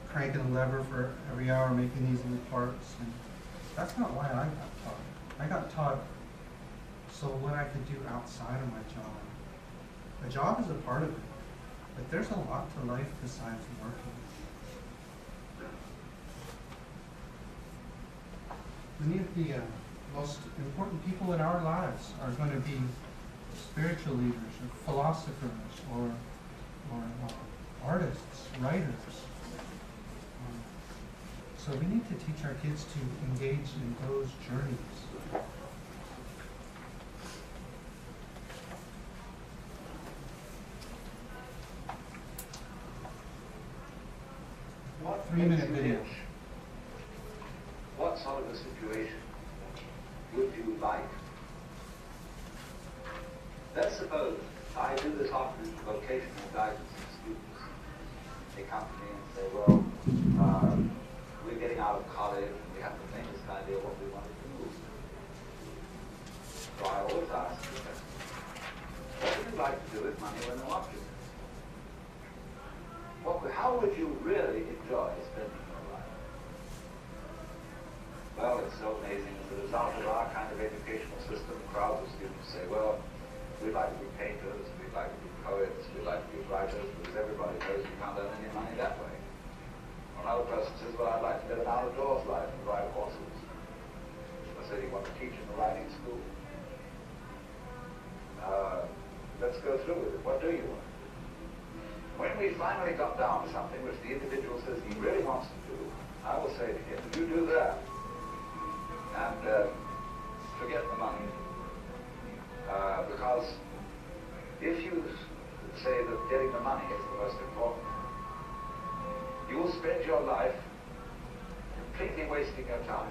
cranking a lever for every hour, making these little parts. And that's not why I got taught. I got taught so what I could do outside of my job. A job is a part of it, but there's a lot to life besides working. Many of the most important people in our lives are going to be spiritual leaders or philosophers or artists, writers. So we need to teach our kids to engage in those journeys. What 3-minute video. What sort of a situation would you like? Let's suppose I do this often in vocational guidance of students. They come to me and say, well, we're getting out of college and we have the faintest idea what we want to do. So I always ask the question, what would you like to do with money when you want to? How would you really enjoy spending your life? Well, it's so amazing. As a result of our kind of educational system, crowds of students say, well, we'd like to be painters, we'd like to be poets, we'd like to be writers, because everybody knows you can't earn any money that way. Another person says, well, I'd like to live an out-of-doors life and ride horses. I said, you want to teach in the riding school? Let's go through with it. What do you want? When we finally got down to something which the individual says he really wants to do, I will say to him, you do that, and forget the money. Because if you say that getting the money is the most important, you will spend your life completely wasting your time.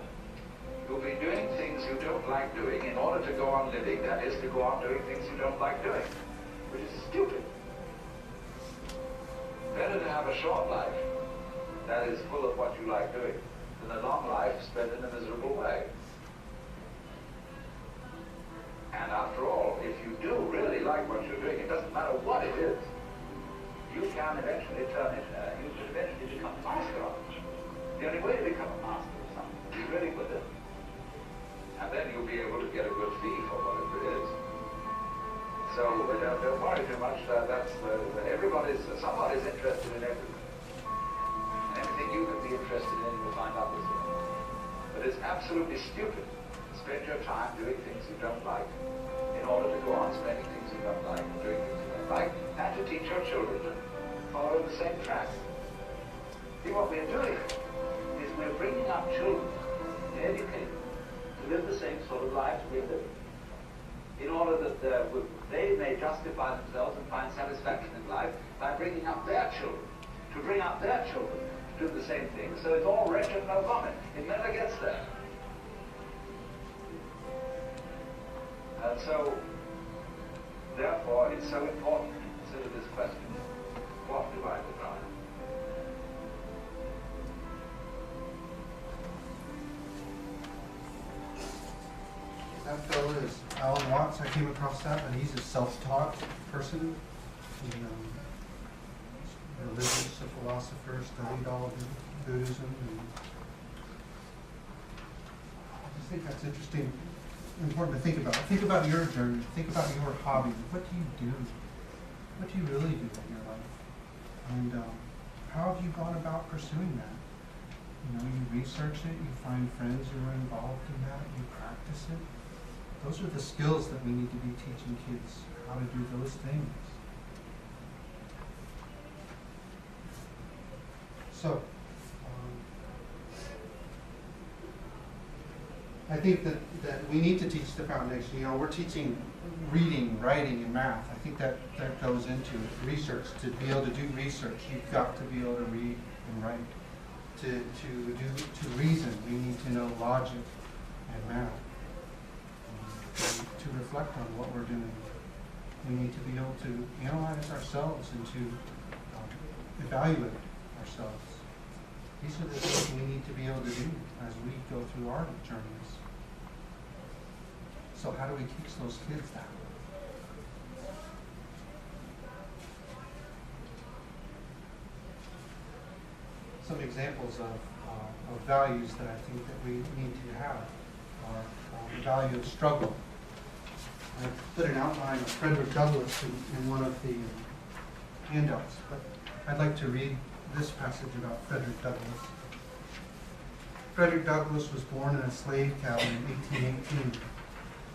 You'll be doing things you don't like doing in order to go on living, that is, to go on doing things you don't like doing, which is stupid. Better to have a short life that is full of what you like doing than a long life spent in a miserable way. And after all, if you do really like what you're doing, it doesn't matter what it is, you can eventually turn it, you can eventually become a master of it. The only way to become a master of something is to be really good at it. And then you'll be able to get a good fee for whatever it is. So don't worry too much. Somebody's interested in everything. And everything you can be interested in, you'll find others in. But it's absolutely stupid to spend your time doing things you don't like in order to go on spending things you don't like and doing things you don't like, and to teach your children to follow the same track. See, what we're doing is we're bringing up children to educate them to live the same sort of lives we're living, in order that they may justify themselves and find satisfaction in life by bringing up their children, to bring up their children to do the same thing. So it's all wretch and no vomit. It never gets there. And so, therefore, it's so important to consider this question: what do I desire? That fellow is Alan Watts. I came across that, but he's a self-taught person. He's religious, a philosopher, studied all of Buddhism. And I just think that's interesting, important to think about. Think about your journey. Think about your hobby. What do you do? What do you really do in your life? And how have you gone about pursuing that? You research it. You find friends who are involved in that. You practice it. Those are the skills that we need to be teaching kids, how to do those things. So, I think that we need to teach the foundation. We're teaching reading, writing, and math. I think that goes into it. Research. To be able to do research, you've got to be able to read and write. To reason, we need to know logic and math. To reflect on what we're doing. We need to be able to analyze ourselves and to evaluate ourselves. These are the things we need to be able to do as we go through our journeys. So how do we teach those kids that? Some examples of values that I think that we need to have are the value of struggle. I put an outline of Frederick Douglas in one of the handouts, but I'd like to read this passage about Frederick Douglass. Frederick Douglass was born in a slave cabin in 1818.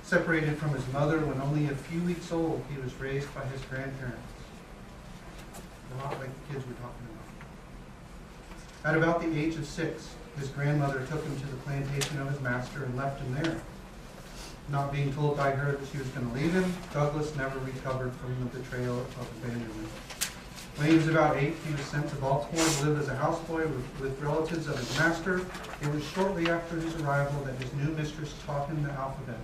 Separated from his mother when only a few weeks old, he was raised by his grandparents. A lot like the kids we're talking about. At about the age of 6, his grandmother took him to the plantation of his master and left him there. Not being told by her that she was going to leave him, Douglas never recovered from the betrayal of abandonment. When he was about 8, he was sent to Baltimore to live as a houseboy with relatives of his master. It was shortly after his arrival that his new mistress taught him the alphabet.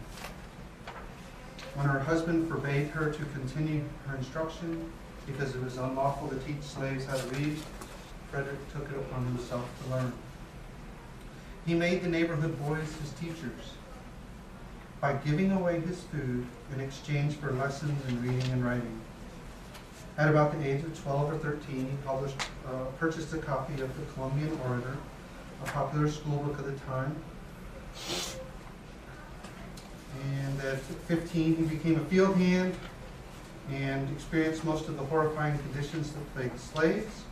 When her husband forbade her to continue her instruction because it was unlawful to teach slaves how to read, Frederick took it upon himself to learn. He made the neighborhood boys his teachers by giving away his food in exchange for lessons in reading and writing. At about the age of 12 or 13, he purchased a copy of the Columbian Orator, a popular school book of the time. And at 15, he became a field hand and experienced most of the horrifying conditions that plagued slaves.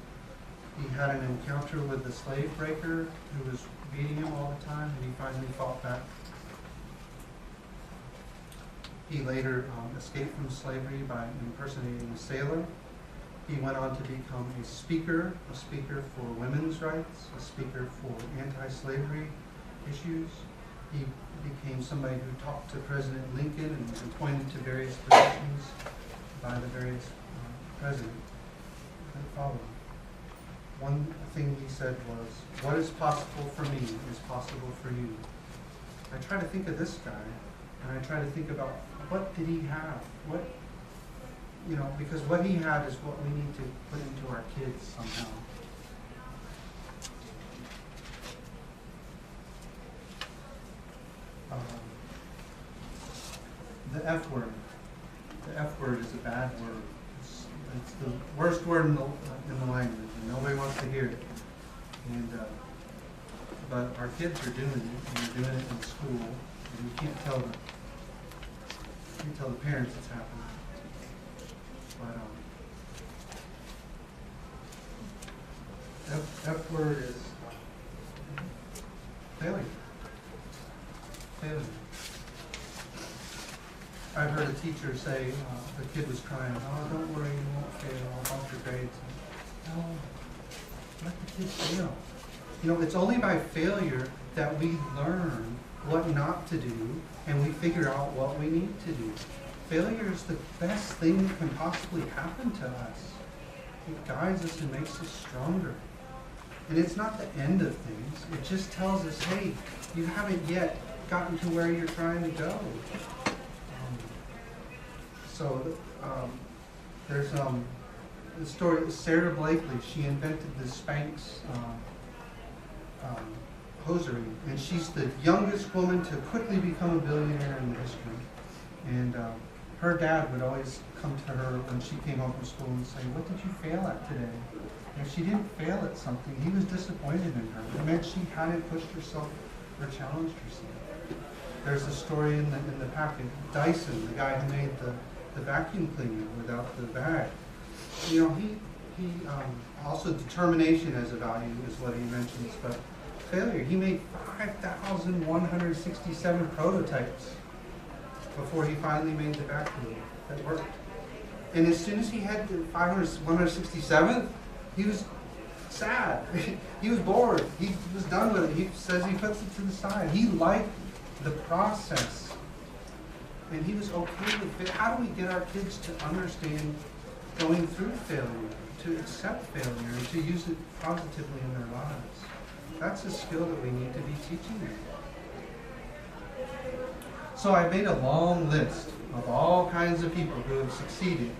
He had an encounter with the slave breaker who was beating him all the time, and he finally fought back. He later escaped from slavery by impersonating a sailor. He went on to become a speaker for women's rights, a speaker for anti-slavery issues. He became somebody who talked to President Lincoln and was appointed to various positions by the various presidents that followed. One thing he said was, "What is possible for me is possible for you." I try to think of this guy, and I try to think about what did he have? Because what he had is what we need to put into our kids somehow. The F word. The F word is a bad word. It's the worst word in the language, and nobody wants to hear it. But our kids are doing it, and they're doing it in school, and you can't tell the parents it's happening. But F word is failure. Failure. I've heard a teacher say, the kid was crying, oh, don't worry, you won't fail, I'll bump your grades. No, let the kid fail. You know, it's only by failure that we learn what not to do and we figure out what we need to do. Failure is the best thing that can possibly happen to us. It guides us and makes us stronger. And it's not the end of things. It just tells us, hey, you haven't yet gotten to where you're trying to go. There's the story of Sarah Blakely. She invented the Spanx hosiery, and she's the youngest woman to quickly become a billionaire in history. And her dad would always come to her when she came home from school and say, what did you fail at today? And if she didn't fail at something, he was disappointed in her. It meant she hadn't pushed herself or challenged herself. There's a story in the packet. Dyson, the guy who made the vacuum cleaner without the bag. You know, he also determination as a value is what he mentions, but failure. He made 5,167 prototypes before he finally made the vacuum that worked. And as soon as he had the 167th, he was sad. He was bored. He was done with it. He says he puts it to the side. He liked the process. And he was okay with it. How do we get our kids to understand going through failure, to accept failure, and to use it positively in their lives? That's a skill that we need to be teaching them. So I made a long list of all kinds of people who have succeeded.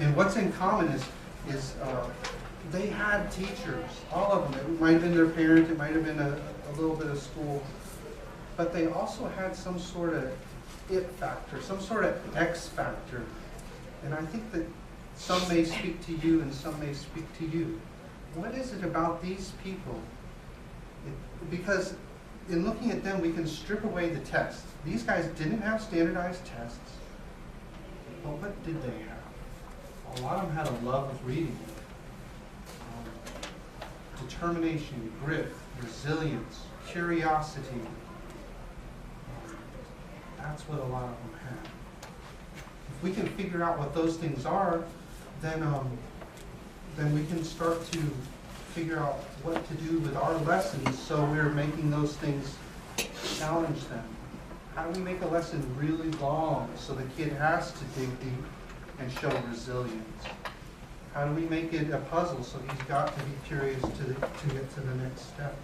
And what's in common is they had teachers, all of them. It might have been their parent, it might have been a little bit of school. But they also had some sort of it factor, some sort of X factor. And I think that some may speak to you and some may speak to you. What is it about these people? Because in looking at them, we can strip away the test. These guys didn't have standardized tests. But what did they have? A lot of them had a love of reading. Determination, grit, resilience, curiosity. That's what a lot of them have. If we can figure out what those things are, then we can start to figure out what to do with our lessons so we're making those things challenge them. How do we make a lesson really long so the kid has to dig deep and show resilience? How do we make it a puzzle so he's got to be curious to get to the next step?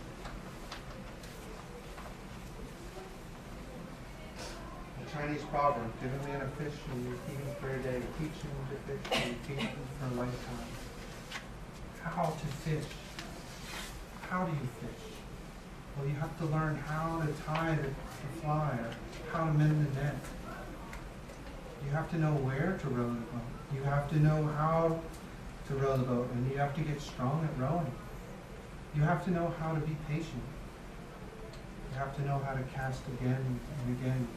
Chinese proverb, give a man a fish and you feed him for a day, teach him to fish and you feed him for a lifetime. How to fish? How do you fish? Well, you have to learn how to tie the fly or how to mend the net. You have to know where to row the boat. You have to know how to row the boat, and you have to get strong at rowing. You have to know how to be patient. You have to know how to cast again and again.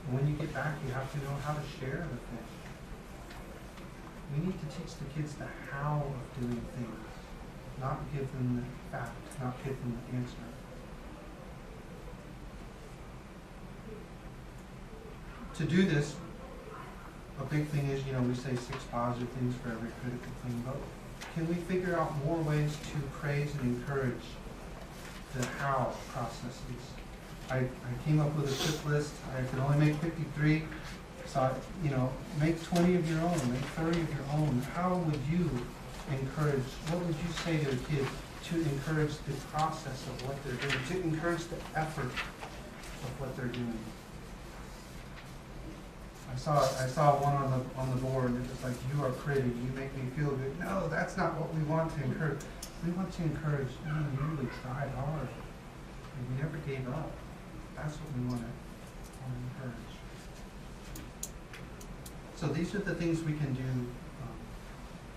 And when you get back, you have to know how to share the fish. We need to teach the kids the how of doing things, not give them the fact, not give them the answer. To do this, a big thing is, we say 6 positive things for every critical thing, but can we figure out more ways to praise and encourage the how processes? I came up with a quick list. I could only make 53, so make 20 of your own, make 30 of your own. How would you encourage, what would you say to a kid to encourage the process of what they're doing, to encourage the effort of what they're doing? I saw one on the board, and it was like, you are pretty, you make me feel good. No, that's not what we want to encourage. We want to encourage, you really tried hard, and you never gave up. That's what we want to encourage. So these are the things we can do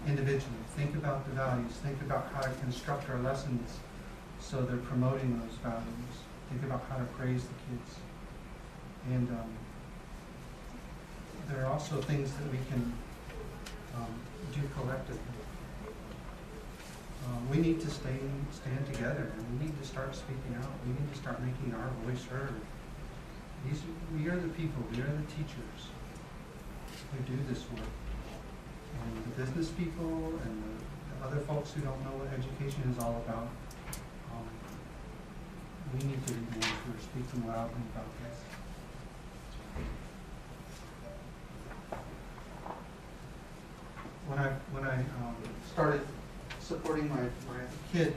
individually. Think about the values. Think about how to construct our lessons so they're promoting those values. Think about how to praise the kids. And there are also things that we can do collectively. We need to stand together, and we need to start speaking out. We need to start making our voice heard. We are the people, we are the teachers who do this work. And the business people and the other folks who don't know what education is all about, we need to be the ones who are speaking loudly about this. When I started supporting my kid,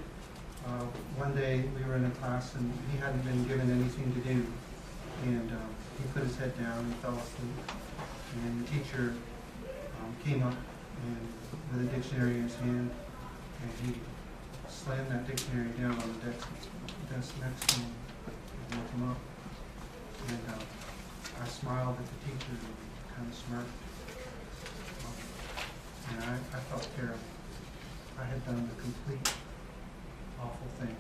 one day we were in a class and he hadn't been given anything to do, and he put his head down and fell asleep, and the teacher came up and with a dictionary in his hand, and he slammed that dictionary down on the desk next to him and woke him up. And I smiled at the teacher and kind of smirked. And I felt terrible. I had done the complete awful thing.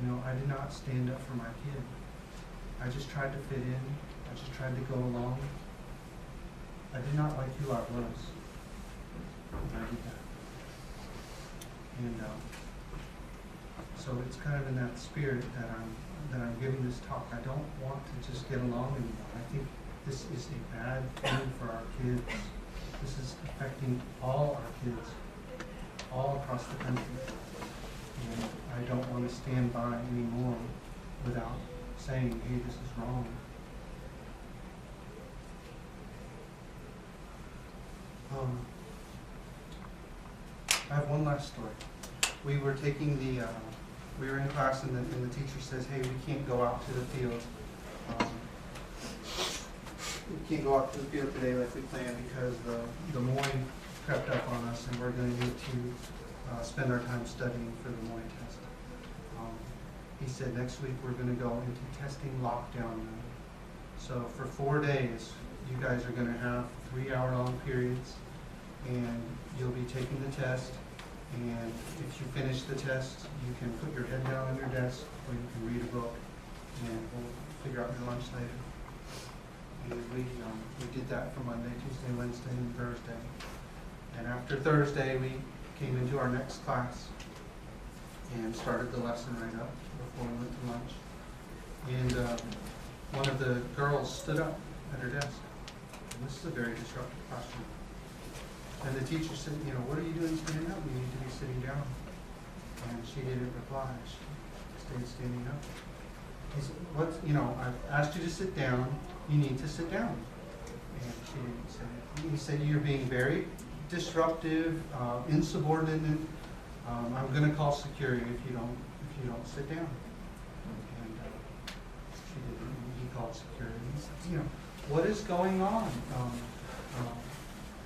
You know, I did not stand up for my kid. I just tried to fit in. I just tried to go along. I did not like who I was. And I did that. And so it's kind of in that spirit that I'm giving this talk. I don't want to just get along anymore. I think this is a bad thing for our kids. This is affecting all our kids, all across the country. And I don't want to stand by anymore without saying, hey, this is wrong. I have one last story. We were taking we were in class and the teacher says, hey, we can't go out to the field. We can't go out to the field today like we planned because the Moyne crept up on us and we're going to need to spend our time studying for the Moyne test. He said next week we're going to go into testing lockdown mode. So for 4 days, you guys are going to have 3-hour-long periods, and you'll be taking the test. And if you finish the test, you can put your head down on your desk, or you can read a book, and we'll figure out your lunch later. And we did that for Monday, Tuesday, Wednesday, and Thursday. And after Thursday, we came into our next class and started the lesson right up before we went to lunch. And one of the girls stood up at her desk. And this is a very disruptive classroom. And the teacher said, you know, what are you doing standing up? You need to be sitting down. And she didn't reply. She stayed standing up. He said, what, you know, I've asked you to sit down. You need to sit down. And she didn't say it. He said, you're being very disruptive, insubordinate. I'm going to call security if you don't sit down. And she didn't. He called security. He said, you know, what is going on?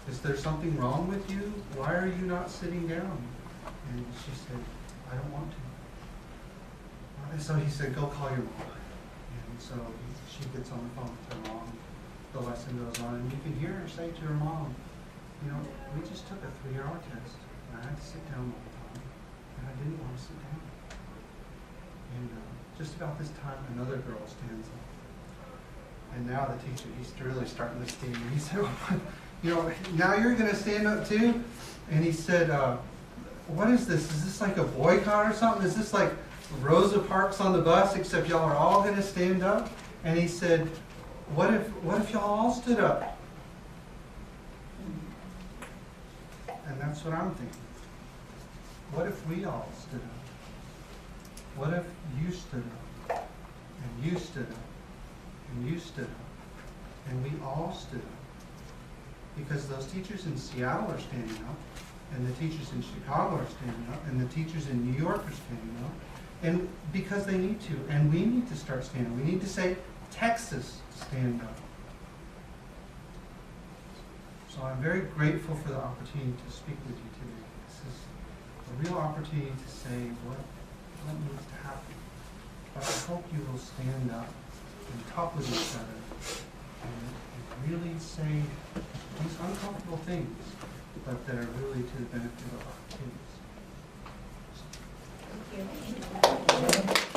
Is there something wrong with you? Why are you not sitting down? And she said, I don't want to. So he said, go call your mom. And so she gets on the phone with her mom. The lesson goes on, and you can hear her say to her mom, you know, we just took a 3-hour test, and I had to sit down all the time, and I didn't want to sit down. And just about this time, another girl stands up. And now the teacher, he's really starting to steam. He said, you know, now you're going to stand up too? And he said, what is this? Is this like a boycott or something? Is this like Rosa Parks on the bus, except y'all are all going to stand up? And he said, what if y'all all stood up? And that's what I'm thinking. What if we all stood up? What if you stood up? And you stood up? And you stood up? And we all stood up? Because those teachers in Seattle are standing up, and the teachers in Chicago are standing up, and the teachers in New York are standing up, and because they need to, and we need to start standing. We need to say, Texas, stand up. So I'm very grateful for the opportunity to speak with you today. This is a real opportunity to say what needs to happen. But I hope you will stand up and talk with each other and really say these uncomfortable things, but that are really to the benefit of our kids. Thank you.